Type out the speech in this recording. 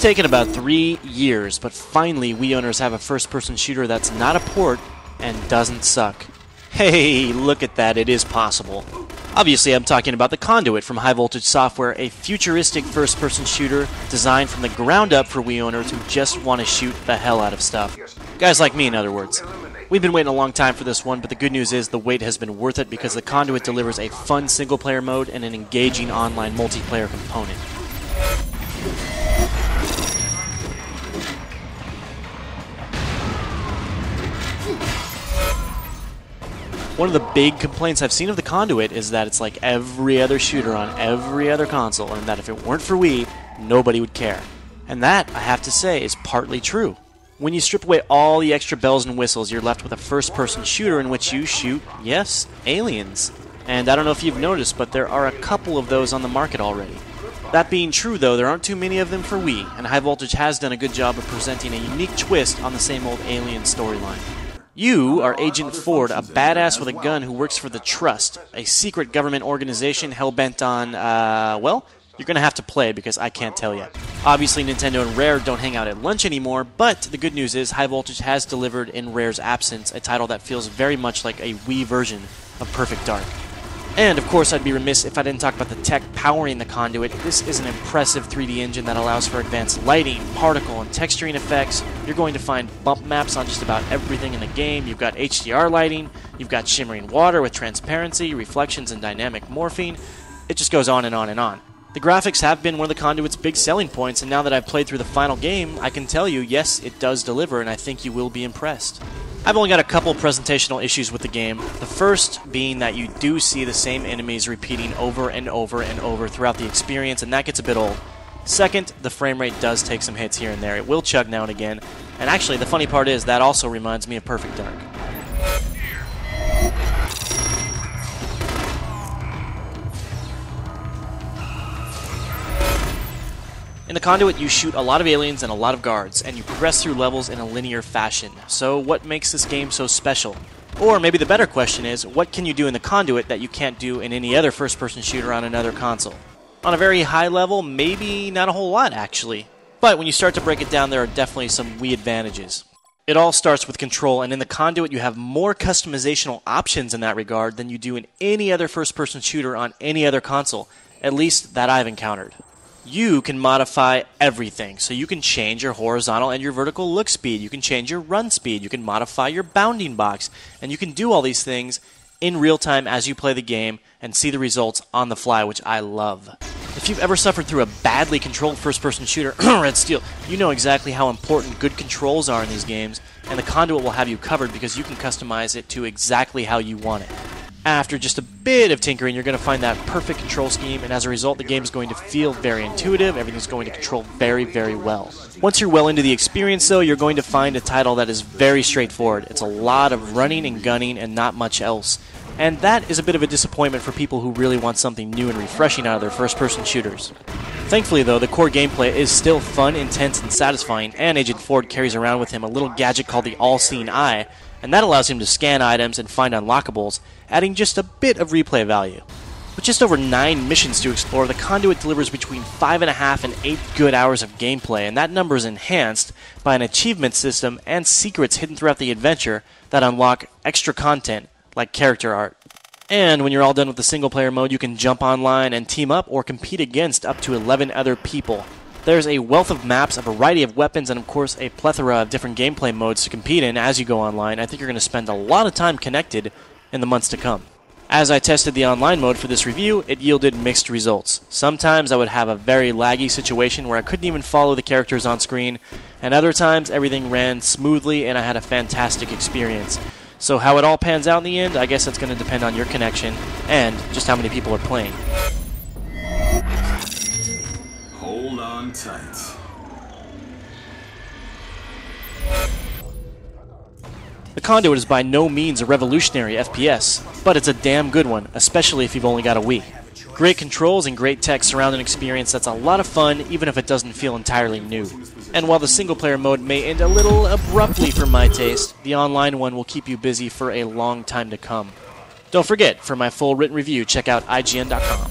taken about 3 years, but finally Wii owners have a first-person shooter that's not a port and doesn't suck. Hey, look at that, it is possible. Obviously, I'm talking about the Conduit from High Voltage Software, a futuristic first-person shooter designed from the ground up for Wii owners who just want to shoot the hell out of stuff. Guys like me, in other words. We've been waiting a long time for this one, but the good news is the wait has been worth it because the Conduit delivers a fun single-player mode and an engaging online multiplayer component. One of the big complaints I've seen of the Conduit is that it's like every other shooter on every other console, and that if it weren't for Wii, nobody would care. And that, I have to say, is partly true. When you strip away all the extra bells and whistles, you're left with a first-person shooter in which you shoot, yes, aliens. And I don't know if you've noticed, but there are a couple of those on the market already. That being true, though, there aren't too many of them for Wii, and High Voltage has done a good job of presenting a unique twist on the same old alien storyline. You are Agent Ford, a badass with a gun who works for the Trust, a secret government organization hell-bent on, well, you're going to have to play because I can't tell yet. Obviously, Nintendo and Rare don't hang out at lunch anymore, but the good news is High Voltage has delivered in Rare's absence a title that feels very much like a Wii version of Perfect Dark. And, of course, I'd be remiss if I didn't talk about the tech powering the Conduit. This is an impressive 3D engine that allows for advanced lighting, particle, and texturing effects. You're going to find bump maps on just about everything in the game. You've got HDR lighting, you've got shimmering water with transparency, reflections, and dynamic morphing. It just goes on and on and on. The graphics have been one of the Conduit's big selling points, and now that I've played through the final game, I can tell you, yes, it does deliver, and I think you will be impressed. I've only got a couple presentational issues with the game, the first being that you do see the same enemies repeating over and over and over throughout the experience, and that gets a bit old. Second, the frame rate does take some hits here and there. It will chug now and again, and actually the funny part is that also reminds me of Perfect Dark. In the Conduit, you shoot a lot of aliens and a lot of guards, and you progress through levels in a linear fashion. So what makes this game so special? Or maybe the better question is, what can you do in the Conduit that you can't do in any other first-person shooter on another console? On a very high level, maybe not a whole lot, actually. But when you start to break it down, there are definitely some Wii advantages. It all starts with control, and in the Conduit, you have more customizational options in that regard than you do in any other first-person shooter on any other console, at least that I've encountered. You can modify everything, so you can change your horizontal and your vertical look speed, you can change your run speed, you can modify your bounding box, and you can do all these things in real time as you play the game and see the results on the fly, which I love. If you've ever suffered through a badly controlled first-person shooter, Red Steel, you know exactly how important good controls are in these games, and the Conduit will have you covered because you can customize it to exactly how you want it. After just a bit of tinkering, you're going to find that perfect control scheme, and as a result, the game is going to feel very intuitive. Everything's going to control very, very well. Once you're well into the experience, though, you're going to find a title that is very straightforward. It's a lot of running and gunning and not much else. And that is a bit of a disappointment for people who really want something new and refreshing out of their first-person shooters. Thankfully, though, the core gameplay is still fun, intense, and satisfying, and Agent Ford carries around with him a little gadget called the All-Seeing Eye, and that allows him to scan items and find unlockables, adding just a bit of replay value. With just over 9 missions to explore, the Conduit delivers between 5.5 and 8 good hours of gameplay, and that number is enhanced by an achievement system and secrets hidden throughout the adventure that unlock extra content, like character art. And when you're all done with the single-player mode, you can jump online and team up or compete against up to 11 other people. There's a wealth of maps, a variety of weapons, and of course a plethora of different gameplay modes to compete in as you go online. I think you're going to spend a lot of time connected in the months to come. As I tested the online mode for this review, it yielded mixed results. Sometimes I would have a very laggy situation where I couldn't even follow the characters on screen, and other times everything ran smoothly and I had a fantastic experience. So how it all pans out in the end, I guess that's going to depend on your connection and just how many people are playing. Hold on tight. The Conduit is by no means a revolutionary FPS, but it's a damn good one, especially if you've only got a Wii. Great controls and great tech surround an experience that's a lot of fun, even if it doesn't feel entirely new. And while the single-player mode may end a little abruptly for my taste, the online one will keep you busy for a long time to come. Don't forget, for my full written review, check out IGN.com.